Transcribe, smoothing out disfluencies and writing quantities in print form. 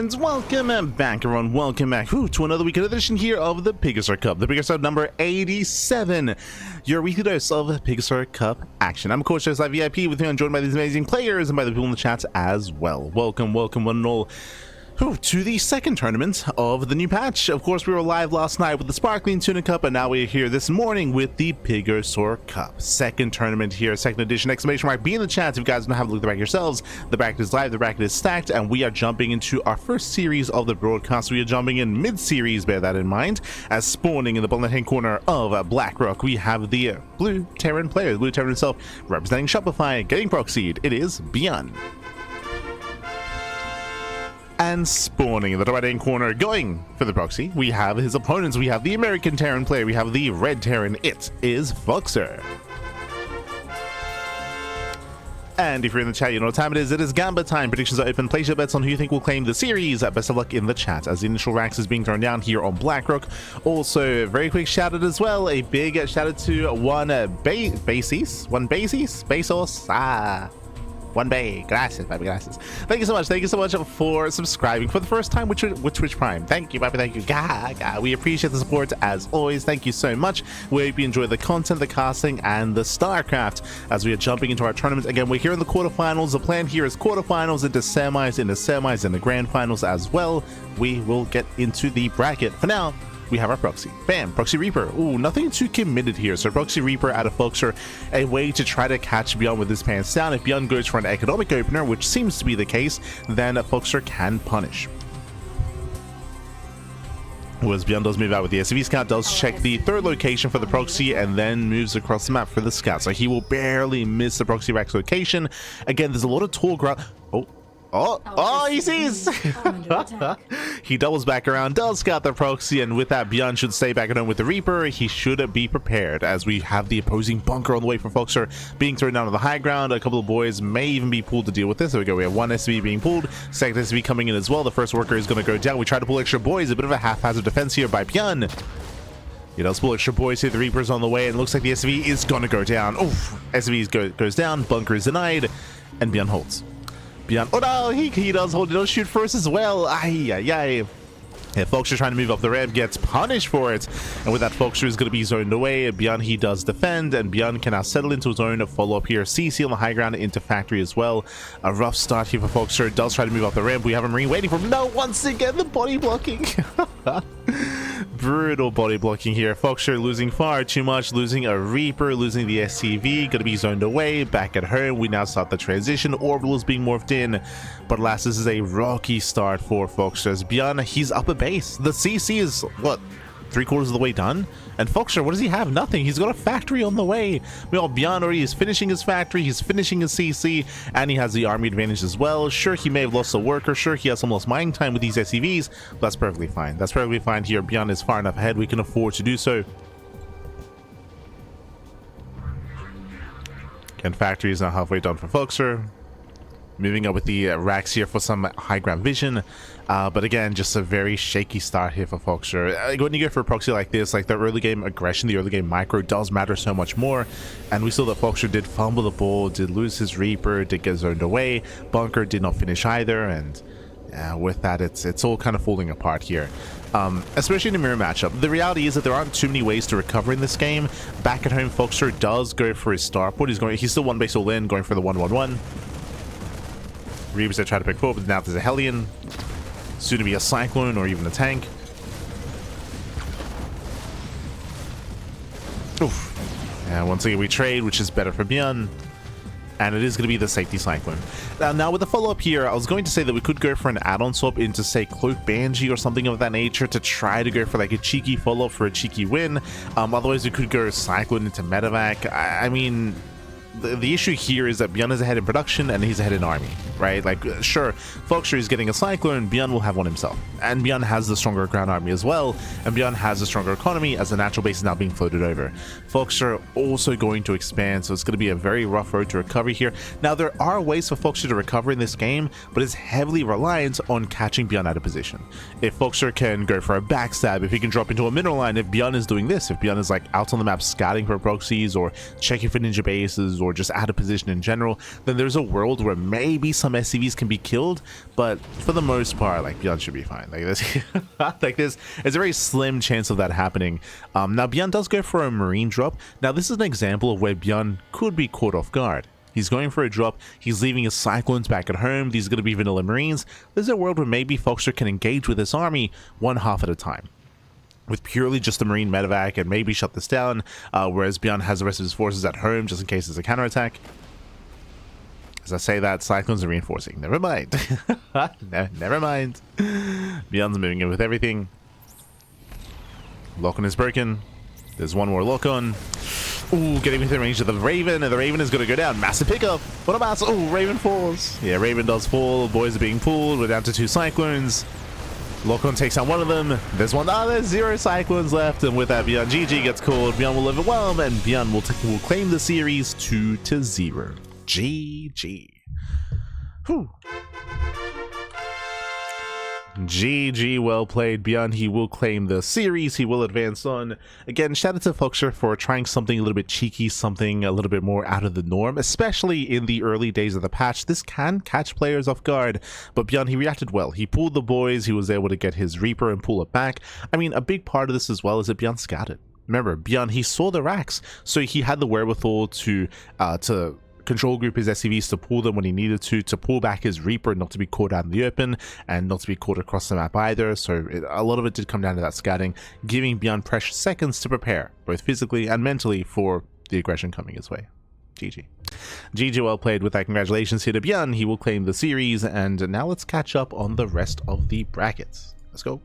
And welcome back, everyone. Welcome back to another weekend edition here of the PiGosaur Cup. The PiGosaur number 87. Your weekly dose of PiGosaur Cup action. I'm of course just VIP with you and joined by these amazing players and by the people in the chat as well. Welcome one and all. To the second tournament of the new patch. Of course, we were live last night with the Sparkling Tuna Cup, and now we're here this morning with the PiGosaur Cup. Second tournament here, second edition, exclamation mark. Be in the chat if you guys don't have a look at the bracket yourselves. The bracket is live, the bracket is stacked, and we are jumping into our first series of the broadcast. We are jumping in mid-series, bear that in mind, as spawning in the bottom left-hand corner of Blackrock, we have the Blue Terran player, the Blue Terran himself, representing Shopify, getting proxied. It is ByuN. And spawning in the right hand corner, going for the proxy, we have his opponents. We have the American Terran player, we have the Red Terran. It is FoxeR. And if you're in the chat, you know what time it is. It is Gamba time. Predictions are open. Place your bets on who you think will claim the series. Best of luck in the chat as the initial ranks is being thrown down here on Blackrock. Also, very quick shout out as well. A big shout out to one Bezos. One Bay, gracias, baby, gracias. Thank you so much for subscribing for the first time with Twitch Prime. Thank you, baby, thank you. We appreciate the support as always. Thank you so much. We hope you enjoy the content, the casting, and the StarCraft as we are jumping into our tournament. Again, we're here in the quarterfinals. The plan here is quarterfinals into semis, and the grand finals as well. We will get into the bracket. For now, we have our proxy. Bam, Proxy Reaper. Ooh, nothing too committed here. So Proxy Reaper out of FoxeR, a way to try to catch ByuN with his pants down. If ByuN goes for an economic opener, which seems to be the case, then FoxeR can punish. As ByuN does move out with the SCV scout, does check the third location for the proxy, and then moves across the map for the scout. So he will barely miss the proxy rack's location. Again, there's a lot of tall ground. Oh, he sees! He doubles back around, does scout the proxy, and with that, ByuN should stay back at home with the Reaper. He should be prepared as we have the opposing bunker on the way for FoxeR being thrown down to the high ground. A couple of boys may even be pulled to deal with this. There we go. We have one SCV being pulled, second SCV coming in as well. The first worker is going to go down. We try to pull extra boys. A bit of a haphazard defense here by ByuN. He does pull extra boys here. The Reaper's on the way, and looks like the SCV is going to go down. Oof. SCV goes down. Bunker is denied, and ByuN holds. ByuN, oh no, he does hold it. He'll shoot first as well. Yeah, FoxeR trying to move up the ramp, gets punished for it, and with that, FoxeR is going to be zoned away. ByuN, he does defend, and ByuN can now settle into his own follow-up here. CC on the high ground into factory as well. A rough start here for FoxeR. Does try to move up the ramp. We have a Marine waiting for him. No, once again, the body blocking. Brutal body blocking here. FoxeR losing far too much, losing a Reaper, losing the SCV, gonna be zoned away. Back at home, we now start the transition. Orbital is being morphed in, but alas, this is a rocky start for FoxeR. ByuN, he's up a base. The CC is what, 3/4 of the way done, and FoxeR, what does he have? Nothing. He's got a factory on the way. Well, ByuN already is finishing his factory, he's finishing his CC, and he has the army advantage as well. Sure, he may have lost a worker, sure, he has some lost mining time with these SCVs, but that's perfectly fine. That's perfectly fine here. ByuN is far enough ahead, we can afford to do so. And factory is now halfway done for FoxeR. Moving up with the racks here for some high ground vision, but again, just a very shaky start here for FoxeR. When you go for a proxy like this, like the early game aggression, the early game micro does matter so much more, and we saw that FoxeR did fumble the ball, did lose his Reaper, did get zoned away. Bunker did not finish either, and with that, it's all kind of falling apart here. Especially in a mirror matchup. The reality is that there aren't too many ways to recover in this game. Back at home, FoxeR does go for his starport. He's still one base all in, going for the 1-1-1. Reapers that try to pick forward, but now there's a Hellion, soon to be a Cyclone or even a tank. Oof. And once again we trade, which is better for ByuN, and it is going to be the safety Cyclone. Now with the follow-up here, I was going to say that we could go for an add-on swap into, say, Cloak Banshee or something of that nature to try to go for like a cheeky follow-up for a cheeky win. Otherwise we could go Cyclone into Medevac. I mean, the issue here is that ByuN is ahead in production and he's ahead in army, right? Like, sure, FoxeR is getting a Cyclone, ByuN will have one himself. And ByuN has the stronger ground army as well, and ByuN has a stronger economy as the natural base is now being floated over. FoxeR also going to expand, so it's going to be a very rough road to recovery here. Now, there are ways for FoxeR to recover in this game, but it's heavily reliant on catching ByuN out of position. If FoxeR can go for a backstab, if he can drop into a mineral line, if ByuN is doing this, if ByuN is like out on the map scouting for proxies or checking for ninja bases or just out of position in general, then there's a world where maybe some SCVs can be killed, but for the most part, like, ByuN should be fine. Like this, like this, it's a very slim chance of that happening. Now ByuN does go for a marine drop. Now this is an example of where ByuN could be caught off guard. He's going for a drop, he's leaving his Cyclones back at home, these are going to be vanilla Marines. There's a world where maybe FoxeR can engage with this army one half at a time, with purely just the Marine medevac and maybe shut this down, whereas ByuN has the rest of his forces at home just in case there's a counterattack. As I say that, Cyclones are reinforcing. Never mind. No, never mind. ByuN's moving in with everything. Lock-on is broken. There's one more lock-on. Ooh, getting within range of the Raven, and the Raven is going to go down. Massive pickup. What a mass. Oh, Raven falls. Yeah, Raven does fall. Boys are being pulled. We're down to 2 Cyclones. Lock-on takes out one of them. There's one. There's 0 Cyclones left. And with that, ByuN GG gets called. ByuN will overwhelm, and ByuN will claim the series 2-0. GG. Whew. GG, well played, ByuN. He will claim the series. He will advance on. Again, shout out to FoxeR for trying something a little bit cheeky, something a little bit more out of the norm, especially in the early days of the patch. This can catch players off guard, but ByuN, he reacted well. He pulled the boys. He was able to get his Reaper and pull it back. I mean, a big part of this as well is that ByuN scouted. Remember, ByuN, he saw the racks, so he had the wherewithal to control group his SCVs, to pull them when he needed to pull back his Reaper, not to be caught out in the open and not to be caught across the map either. So a lot of it did come down to that scouting, giving ByuN precious seconds to prepare, both physically and mentally, for the aggression coming his way. GG. GG, well played. With that, congratulations here to ByuN. He will claim the series, and now let's catch up on the rest of the brackets. Let's go.